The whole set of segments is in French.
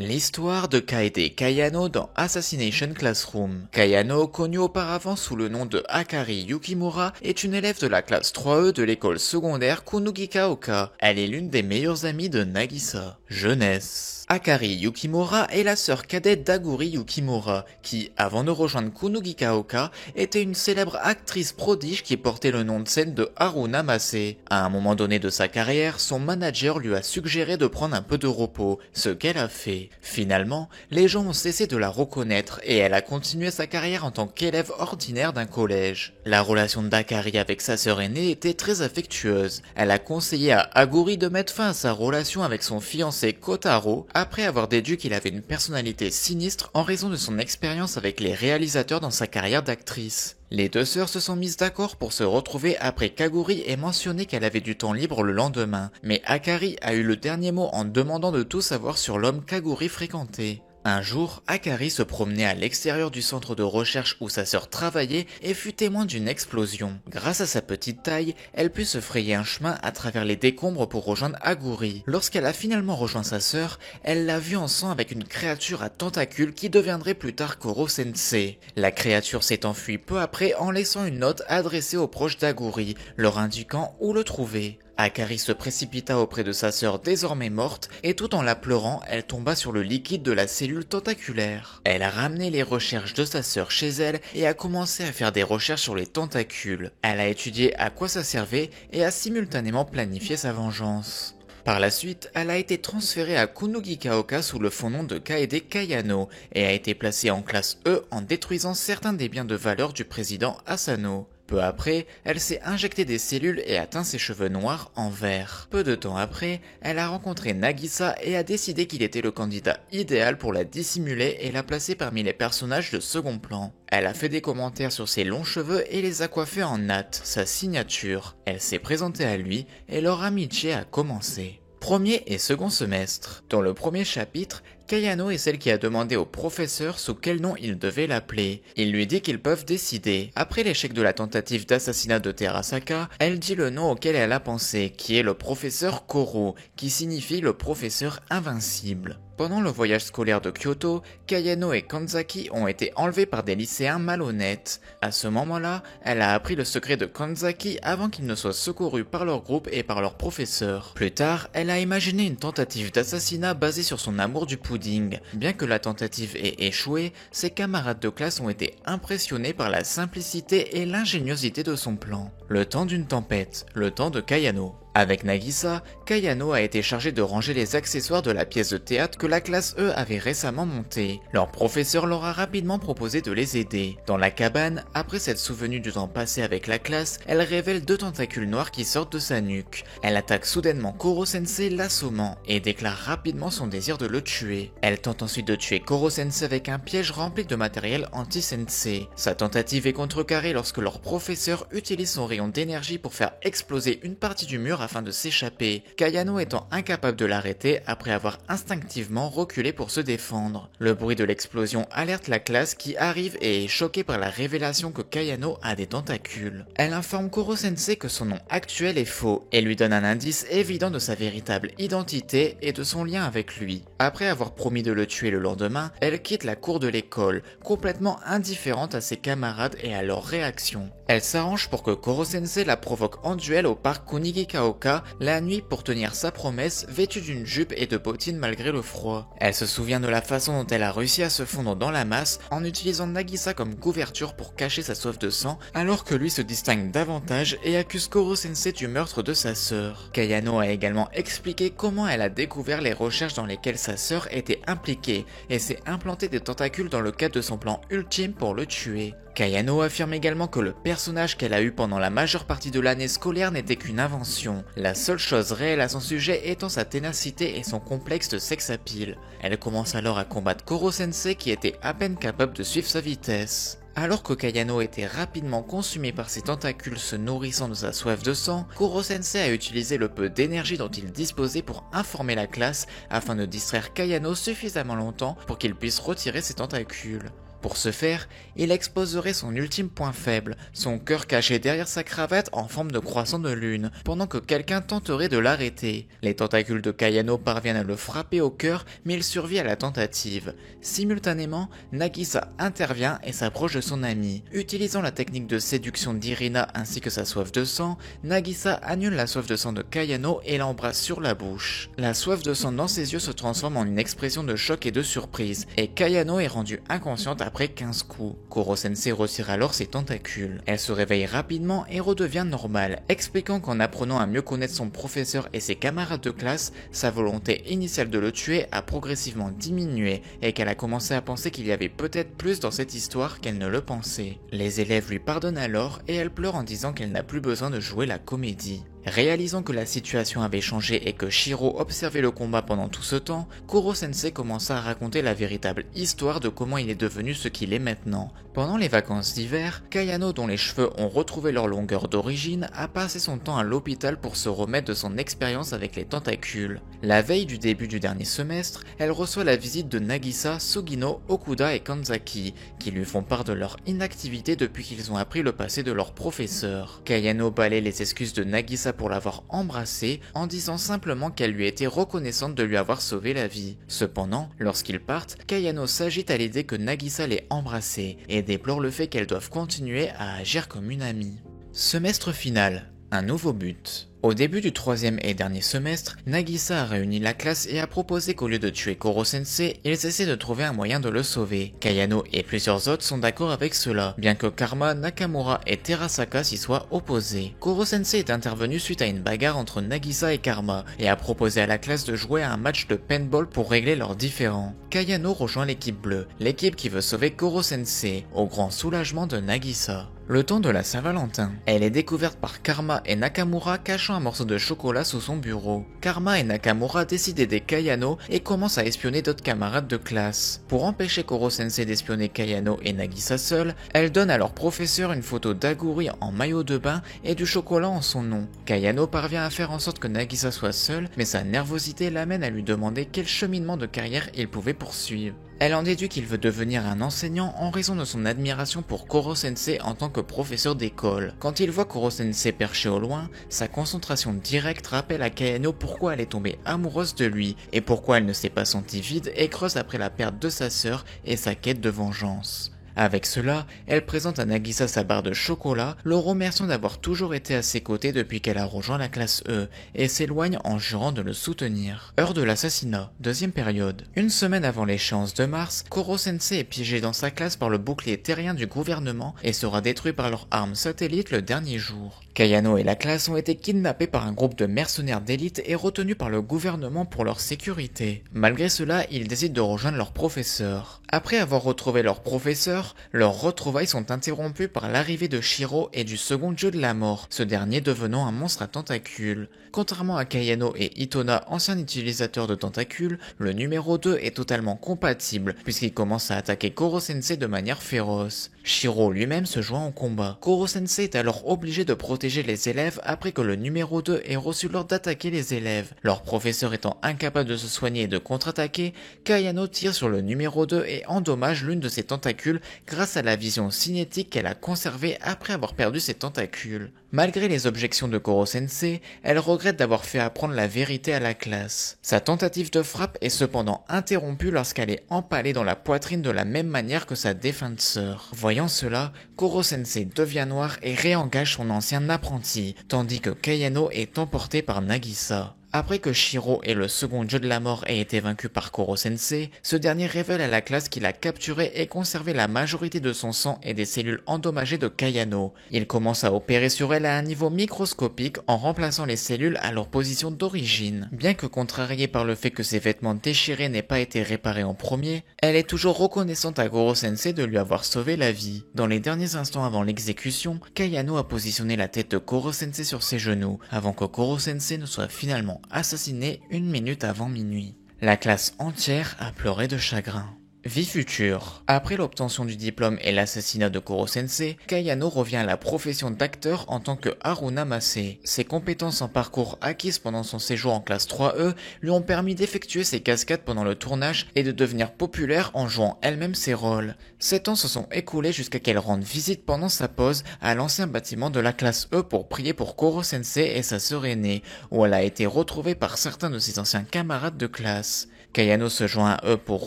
L'histoire de Kaede Kayano dans Assassination Classroom. Kayano, connue auparavant sous le nom de Akari Yukimura, est une élève de la classe 3E de l'école secondaire Kunugikaoka. Elle est l'une des meilleures amies de Nagisa. Jeunesse. Akari Yukimura est la sœur cadette d'Aguri Yukimura, qui, avant de rejoindre Kunugikaoka, était une célèbre actrice prodige qui portait le nom de scène de Haruna Mase. À un moment donné de sa carrière, son manager lui a suggéré de prendre un peu de repos, ce qu'elle a fait. Finalement, les gens ont cessé de la reconnaître et elle a continué sa carrière en tant qu'élève ordinaire d'un collège. La relation d'Akari avec sa sœur aînée était très affectueuse. Elle a conseillé à Aguri de mettre fin à sa relation avec son fiancé Kotaro après avoir déduit qu'il avait une personnalité sinistre en raison de son expérience avec les réalisateurs dans sa carrière d'actrice. Les deux sœurs se sont mises d'accord pour se retrouver après qu'Aguri ait mentionné qu'elle avait du temps libre le lendemain, mais Akari a eu le dernier mot en demandant de tout savoir sur l'homme qu'Aguri fréquentait. Un jour, Akari se promenait à l'extérieur du centre de recherche où sa sœur travaillait et fut témoin d'une explosion. Grâce à sa petite taille, elle put se frayer un chemin à travers les décombres pour rejoindre Aguri. Lorsqu'elle a finalement rejoint sa sœur, elle l'a vue en sang avec une créature à tentacules qui deviendrait plus tard Koro-sensei. La créature s'est enfuie peu après en laissant une note adressée aux proches d'Aguri, leur indiquant où le trouver. Akari se précipita auprès de sa sœur désormais morte et tout en la pleurant, elle tomba sur le liquide de la cellule tentaculaire. Elle a ramené les recherches de sa sœur chez elle et a commencé à faire des recherches sur les tentacules. Elle a étudié à quoi ça servait et a simultanément planifié sa vengeance. Par la suite, elle a été transférée à Kunugikaoka sous le faux nom de Kaede Kayano et a été placée en classe E en détruisant certains des biens de valeur du président Asano. Peu après, elle s'est injecté des cellules et a teint ses cheveux noirs en vert. Peu de temps après, elle a rencontré Nagisa et a décidé qu'il était le candidat idéal pour la dissimuler et la placer parmi les personnages de second plan. Elle a fait des commentaires sur ses longs cheveux et les a coiffés en natte, sa signature. Elle s'est présentée à lui et leur amitié a commencé. Premier et second semestre. Dans le premier chapitre, Kayano est celle qui a demandé au professeur sous quel nom il devait l'appeler. Il lui dit qu'ils peuvent décider. Après l'échec de la tentative d'assassinat de Terasaka, elle dit le nom auquel elle a pensé, qui est le professeur Koro, qui signifie le professeur invincible. Pendant le voyage scolaire de Kyoto, Kayano et Kanzaki ont été enlevés par des lycéens malhonnêtes. À ce moment-là, elle a appris le secret de Kanzaki avant qu'ils ne soient secourus par leur groupe et par leur professeur. Plus tard, elle a imaginé une tentative d'assassinat basée sur son amour du pudding. Bien que la tentative ait échoué, ses camarades de classe ont été impressionnés par la simplicité et l'ingéniosité de son plan. Le temps d'une tempête, le temps de Kayano. Avec Nagisa, Kayano a été chargé de ranger les accessoires de la pièce de théâtre que la classe E avait récemment montée. Leur professeur leur a rapidement proposé de les aider. Dans la cabane, après s'être souvenue du temps passé avec la classe, elle révèle deux tentacules noirs qui sortent de sa nuque. Elle attaque soudainement Koro-sensei l'assommant et déclare rapidement son désir de le tuer. Elle tente ensuite de tuer Koro-sensei avec un piège rempli de matériel anti-sensei. Sa tentative est contrecarrée lorsque leur professeur utilise son rayon d'énergie pour faire exploser une partie du mur afin de s'échapper, Kayano étant incapable de l'arrêter après avoir instinctivement reculé pour se défendre. Le bruit de l'explosion alerte la classe qui arrive et est choquée par la révélation que Kayano a des tentacules. Elle informe Koro-sensei que son nom actuel est faux et lui donne un indice évident de sa véritable identité et de son lien avec lui. Après avoir promis de le tuer le lendemain, elle quitte la cour de l'école, complètement indifférente à ses camarades et à leurs réactions. Elle s'arrange pour que Koro-sensei la provoque en duel au parc Kunigikaoka la nuit pour tenir sa promesse, vêtue d'une jupe et de bottines malgré le froid. Elle se souvient de la façon dont elle a réussi à se fondre dans la masse en utilisant Nagisa comme couverture pour cacher sa soif de sang, alors que lui se distingue davantage et accuse Koro-sensei du meurtre de sa sœur. Kayano a également expliqué comment elle a découvert les recherches dans lesquelles sa sœur était impliquée et s'est implanté des tentacules dans le cadre de son plan ultime pour le tuer. Kayano affirme également que le personnage qu'elle a eu pendant la majeure partie de l'année scolaire n'était qu'une invention, la seule chose réelle à son sujet étant sa ténacité et son complexe de sex appeal. Elle commence alors à combattre Koro-sensei qui était à peine capable de suivre sa vitesse. Alors que Kayano était rapidement consumé par ses tentacules se nourrissant de sa soif de sang, Koro-sensei a utilisé le peu d'énergie dont il disposait pour informer la classe afin de distraire Kayano suffisamment longtemps pour qu'il puisse retirer ses tentacules. Pour ce faire, il exposerait son ultime point faible, son cœur caché derrière sa cravate en forme de croissant de lune, pendant que quelqu'un tenterait de l'arrêter. Les tentacules de Kayano parviennent à le frapper au cœur, mais il survit à la tentative. Simultanément, Nagisa intervient et s'approche de son ami. Utilisant la technique de séduction d'Irina ainsi que sa soif de sang, Nagisa annule la soif de sang de Kayano et l'embrasse sur la bouche. La soif de sang dans ses yeux se transforme en une expression de choc et de surprise, et Kayano est rendue inconsciente après 15 coups. Koro-sensei retire alors ses tentacules. Elle se réveille rapidement et redevient normale, expliquant qu'en apprenant à mieux connaître son professeur et ses camarades de classe, sa volonté initiale de le tuer a progressivement diminué et qu'elle a commencé à penser qu'il y avait peut-être plus dans cette histoire qu'elle ne le pensait. Les élèves lui pardonnent alors et elle pleure en disant qu'elle n'a plus besoin de jouer la comédie. Réalisant que la situation avait changé et que Shiro observait le combat pendant tout ce temps, Koro-sensei commença à raconter la véritable histoire de comment il est devenu ce qu'il est maintenant. Pendant les vacances d'hiver, Kayano, dont les cheveux ont retrouvé leur longueur d'origine, a passé son temps à l'hôpital pour se remettre de son expérience avec les tentacules. La veille du début du dernier semestre, elle reçoit la visite de Nagisa, Sugino, Okuda et Kanzaki, qui lui font part de leur inactivité depuis qu'ils ont appris le passé de leur professeur. Kayano balaie les excuses de Nagisa pour l'avoir embrassée en disant simplement qu'elle lui était reconnaissante de lui avoir sauvé la vie. Cependant, lorsqu'ils partent, Kayano s'agite à l'idée que Nagisa l'ait embrassée et déplore le fait qu'elles doivent continuer à agir comme une amie. Semestre final. Un nouveau but. Au début du troisième et dernier semestre, Nagisa a réuni la classe et a proposé qu'au lieu de tuer Koro-sensei, ils essaient de trouver un moyen de le sauver. Kayano et plusieurs autres sont d'accord avec cela, bien que Karma, Nakamura et Terasaka s'y soient opposés. Koro-sensei est intervenu suite à une bagarre entre Nagisa et Karma, et a proposé à la classe de jouer à un match de paintball pour régler leurs différends. Kayano rejoint l'équipe bleue, l'équipe qui veut sauver Koro-sensei, au grand soulagement de Nagisa. Le temps de la Saint-Valentin, elle est découverte par Karma et Nakamura cachant un morceau de chocolat sous son bureau. Karma et Nakamura décident d'aider Kayano et commencent à espionner d'autres camarades de classe. Pour empêcher Koro-sensei d'espionner Kayano et Nagisa seule, elle donne à leur professeur une photo d'Aguri en maillot de bain et du chocolat en son nom. Kayano parvient à faire en sorte que Nagisa soit seule, mais sa nervosité l'amène à lui demander quel cheminement de carrière il pouvait poursuivre. Elle en déduit qu'il veut devenir un enseignant en raison de son admiration pour Koro-sensei en tant que professeur d'école. Quand il voit Koro-sensei perché au loin, sa concentration directe rappelle à Kayano pourquoi elle est tombée amoureuse de lui et pourquoi elle ne s'est pas sentie vide et creuse après la perte de sa sœur et sa quête de vengeance. Avec cela, elle présente à Nagisa sa barre de chocolat, le remerciant d'avoir toujours été à ses côtés depuis qu'elle a rejoint la classe E, et s'éloigne en jurant de le soutenir. Heure de l'assassinat, deuxième période. Une semaine avant l'échéance de mars, Koro-sensei est piégé dans sa classe par le bouclier terrien du gouvernement et sera détruit par leur arme satellite le dernier jour. Kayano et la classe ont été kidnappés par un groupe de mercenaires d'élite et retenus par le gouvernement pour leur sécurité. Malgré cela, ils décident de rejoindre leur professeur. Après avoir retrouvé leur professeur, leurs retrouvailles sont interrompues par l'arrivée de Shiro et du second dieu de la mort, ce dernier devenant un monstre à tentacules. Contrairement à Kayano et Itona, anciens utilisateurs de tentacules, le numéro 2 est totalement compatible puisqu'il commence à attaquer Koro-sensei de manière féroce. Shiro lui-même se joint au combat. Koro-sensei est alors obligé de protéger les élèves après que le numéro 2 ait reçu l'ordre d'attaquer les élèves. Leur professeur étant incapable de se soigner et de contre-attaquer, Kayano tire sur le numéro 2 et endommage l'une de ses tentacules grâce à la vision cinétique qu'elle a conservée après avoir perdu ses tentacules. Malgré les objections de Koro-sensei, elle regrette d'avoir fait apprendre la vérité à la classe. Sa tentative de frappe est cependant interrompue lorsqu'elle est empalée dans la poitrine de la même manière que sa défunte sœur. Voyant cela, Koro-sensei devient noir et réengage son ancien apprenti, tandis que Kayano est emporté par Nagisa. Après que Shiro et le second dieu de la mort aient été vaincus par Koro-sensei, ce dernier révèle à la classe qu'il a capturé et conservé la majorité de son sang et des cellules endommagées de Kayano. Il commence à opérer sur elle à un niveau microscopique en remplaçant les cellules à leur position d'origine. Bien que contrariée par le fait que ses vêtements déchirés n'aient pas été réparés en premier, elle est toujours reconnaissante à Koro-sensei de lui avoir sauvé la vie. Dans les derniers instants avant l'exécution, Kayano a positionné la tête de Koro-sensei sur ses genoux, avant que Koro-sensei ne soit finalement assassiné 1 minute avant minuit. La classe entière a pleuré de chagrin. Vie future. Après l'obtention du diplôme et l'assassinat de Koro-sensei, Kayano revient à la profession d'acteur en tant que Haruna Mase. Ses compétences en parcours acquises pendant son séjour en classe 3E lui ont permis d'effectuer ses cascades pendant le tournage et de devenir populaire en jouant elle-même ses rôles. 7 ans se sont écoulés jusqu'à qu'elle rende visite pendant sa pause à l'ancien bâtiment de la classe E pour prier pour Koro-sensei et sa sœur aînée, où elle a été retrouvée par certains de ses anciens camarades de classe. Kayano se joint à eux pour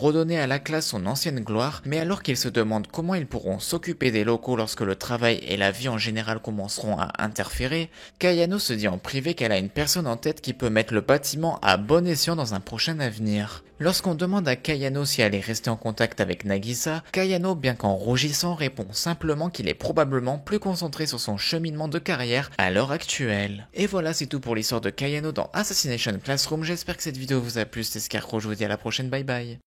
redonner à la classe son ancienne gloire, mais alors qu'ils se demandent comment ils pourront s'occuper des locaux lorsque le travail et la vie en général commenceront à interférer, Kayano se dit en privé qu'elle a une personne en tête qui peut mettre le bâtiment à bon escient dans un prochain avenir. Lorsqu'on demande à Kayano si elle est restée en contact avec Nagisa, Kayano, bien qu'en rougissant, répond simplement qu'il est probablement plus concentré sur son cheminement de carrière à l'heure actuelle. Et voilà, c'est tout pour l'histoire de Kayano dans Assassination Classroom. J'espère que cette vidéo vous a plu. C'était Scarecrow, je vous dis à la prochaine, bye bye.